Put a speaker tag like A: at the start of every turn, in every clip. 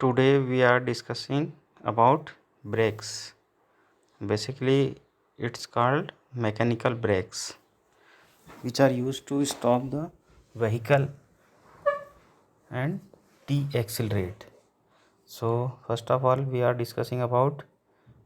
A: Today we are discussing about brakes. Basically, it's called mechanical brakes, which are used to stop the vehicle and deaccelerate. So, first of all, we are discussing about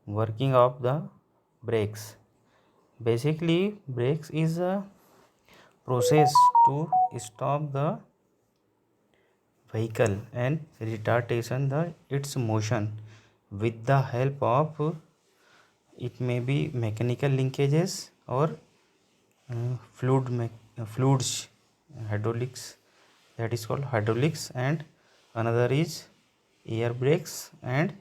A: working of the brakes. Basically, brakes is a process to stop the vehicle and retardation the its motion with the help of it may be mechanical linkages or fluids, hydraulics, that is called hydraulics, and another is air brakes and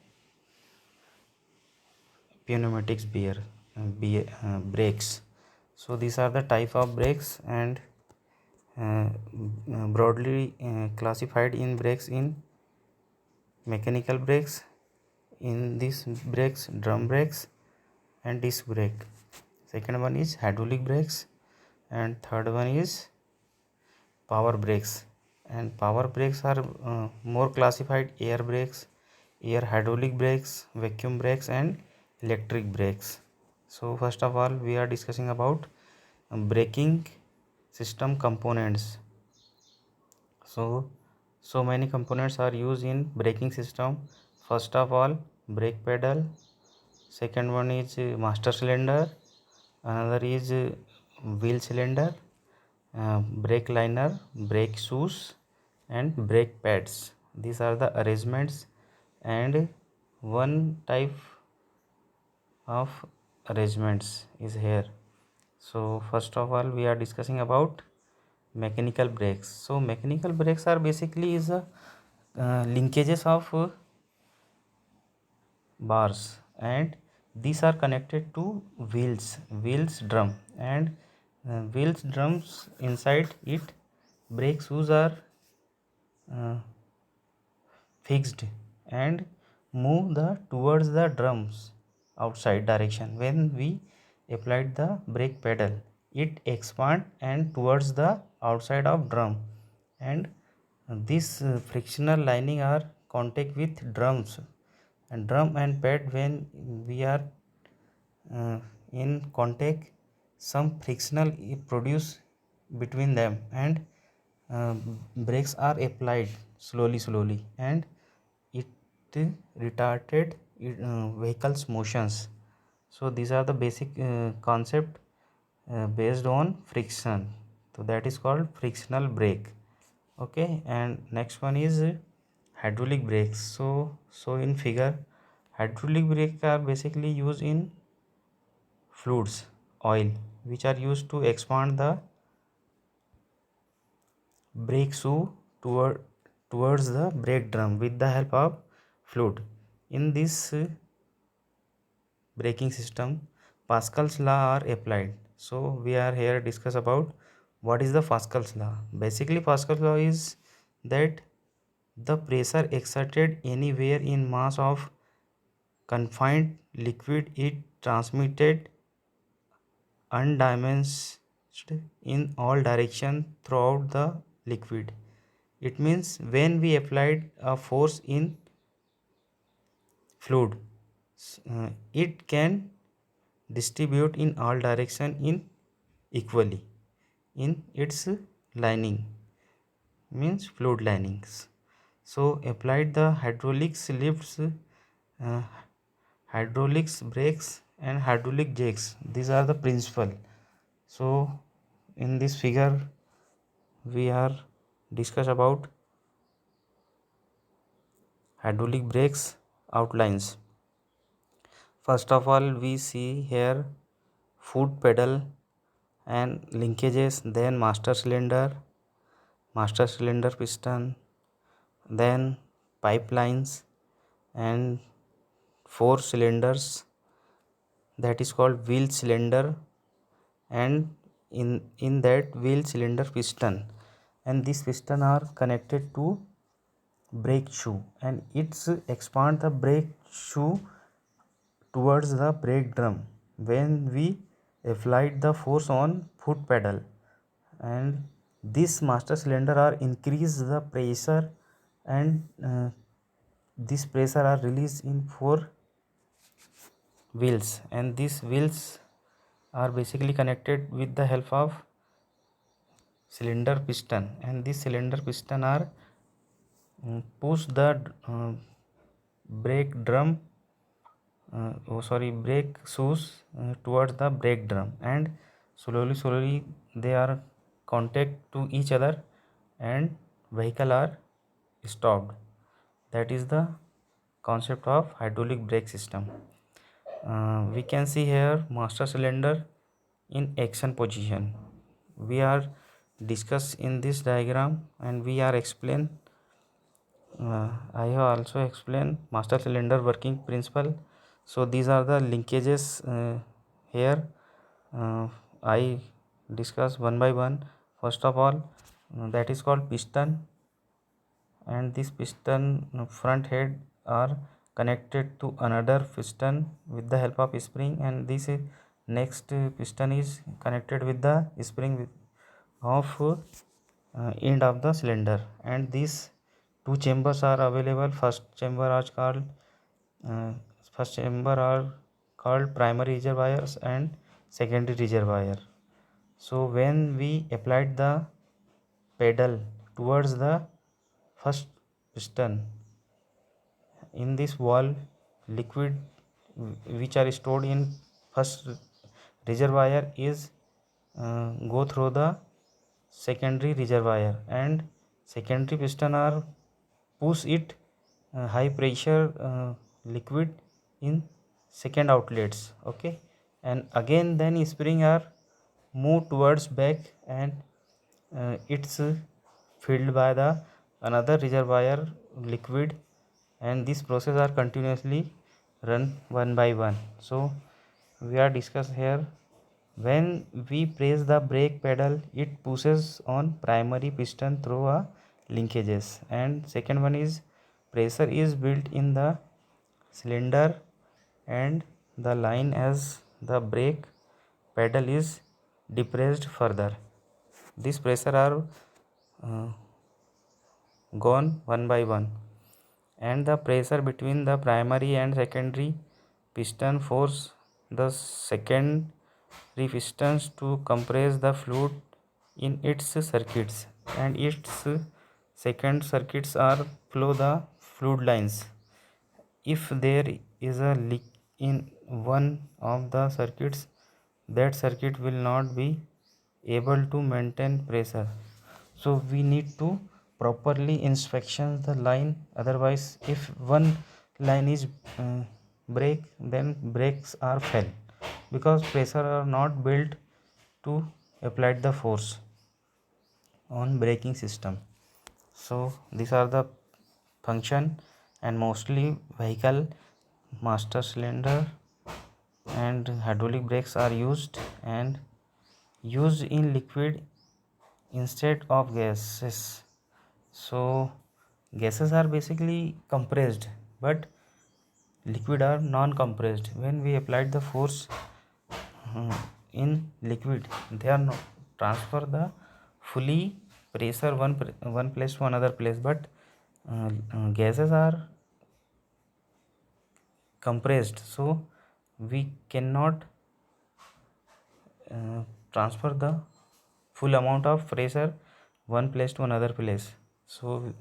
A: pneumatics brakes. So these are the type of brakes and broadly classified in brakes in mechanical brakes, in these brakes drum brakes and disc brake. Second one is hydraulic brakes and third one is power brakes. And power brakes are more classified: air brakes, air hydraulic brakes, vacuum brakes and electric brakes. So first of all we are discussing about braking system components. So many components are used in braking system. First of all, brake pedal. Second one is master cylinder. Another is wheel cylinder, brake liner, brake shoes and brake pads. These are the arrangements, and one type of arrangements is here. So first of all we are discussing about mechanical brakes. So mechanical brakes are basically is a linkages of bars, and these are connected to wheels drum, and wheels drums inside it brake shoes are uh, fixed and move the towards the drums outside direction. When we applied the brake pedal, it expand and towards the outside of drum, and this frictional lining are contact with drums and drum and pad. When we are in contact, some frictional produce between them, and uh, brakes are applied slowly and it retarded vehicles motions. So these are the basic concept based on friction. So that is called frictional brake. Okay, and next one is hydraulic brakes. So in figure, hydraulic brakes are basically used in fluids, oil, which are used to expand the brake shoe towards the brake drum with the help of fluid. In this braking system, Pascal's law are applied. So we are here discuss about what is the Pascal's law. Basically, Pascal's law is that the pressure exerted anywhere in mass of confined liquid is transmitted undimensed in all directions throughout the liquid. It means when we applied a force in fluid, it can distribute in all direction in equally in its lining, means fluid linings. So applied the hydraulics lifts, hydraulics brakes and hydraulic jakes. These are the principle. So in this figure we are discuss about hydraulic brakes outlines. First of all we see here foot pedal and linkages, then master cylinder piston, then pipelines and four cylinders, that is called wheel cylinder, and in that wheel cylinder piston, and this piston are connected to brake shoe, and it's expand the brake shoe towards the brake drum when we applied the force on foot pedal, and this master cylinder are increase the pressure and this pressure are released in 4 wheels, and these wheels are basically connected with the help of cylinder piston, and this cylinder piston are push the brake drum brake shoes towards the brake drum, and slowly they are contact to each other and vehicle are stopped. That is the concept of hydraulic brake system. We can see here master cylinder in action position. We are discuss in this diagram, and we are explain I have also explained master cylinder working principle. So these are the linkages here. I discuss one by one. First of all, that is called piston, and this piston front head are connected to another piston with the help of spring, and this next piston is connected with the spring of end of the cylinder, and these two chambers are available. Uh, first chamber are called primary reservoirs and secondary reservoir. So when we applied the pedal towards the first piston, in this wall liquid which are stored in first reservoir is go through the secondary reservoir, and secondary piston are push it high pressure liquid in second outlets. Okay, and again then spring are move towards back, and it's filled by the another reservoir liquid, and this process are continuously run one by one. So we are discuss here, when we press the brake pedal it pushes on primary piston through a linkages, and second one is pressure is built in the cylinder and the line as the brake pedal is depressed further. This pressure are uh, gone one by one, and the pressure between the primary and secondary piston force the secondary pistons to compress the fluid in its circuits, and its second circuits are flow the fluid lines. If there is a leak in one of the circuits, that circuit will not be able to maintain pressure. So we need to properly inspection the line, otherwise if one line is break, then brakes are fail, because pressure are not built to apply the force on braking system. So these are the function, and mostly vehicle master cylinder and hydraulic brakes are used, and used in liquid instead of gases. So gases are basically compressed, but liquid are non compressed. When we applied the force in liquid, they are not transfer the fully pressure one place to another place, but gases are compressed, so we cannot transfer the full amount of pressure one place to another place. So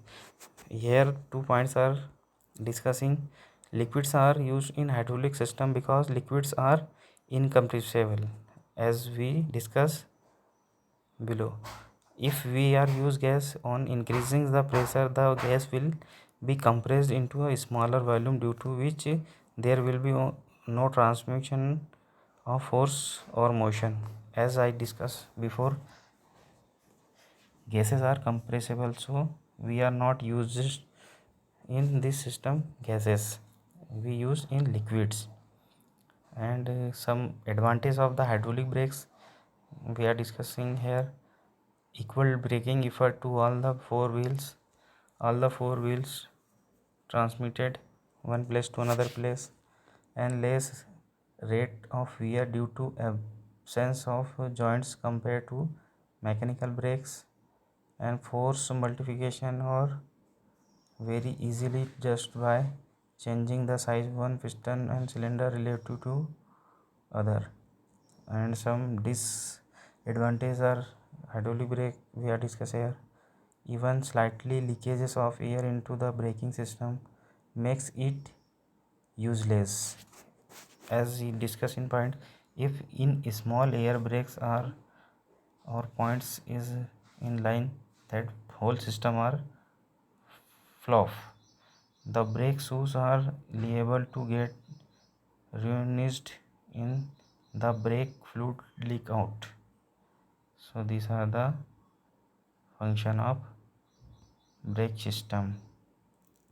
A: here 2 points are discussing. Liquids are used in hydraulic system because liquids are incompressible, as we discuss below. If we are use gas on increasing the pressure, the gas will be compressed into a smaller volume, due to which there will be no transmission of force or motion. As I discussed before, gases are compressible, so we are not used in this system gases, we use in liquids. And some advantage of the hydraulic brakes we are discussing here: equal braking effort to all the four wheels transmitted one place to another place, and less rate of wear due to absence of joints compared to mechanical brakes, and force multiplication or very easily just by changing the size one piston and cylinder relative to other. And some disadvantages are hydraulic brake we are discussing here. Even slightly leakages of air into the braking system makes it useless. As we discussed in point, if in small air brakes are or points is in line, that whole system are flop. The brake shoes are liable to get ruined in the brake fluid leak out. So these are the function of brake system.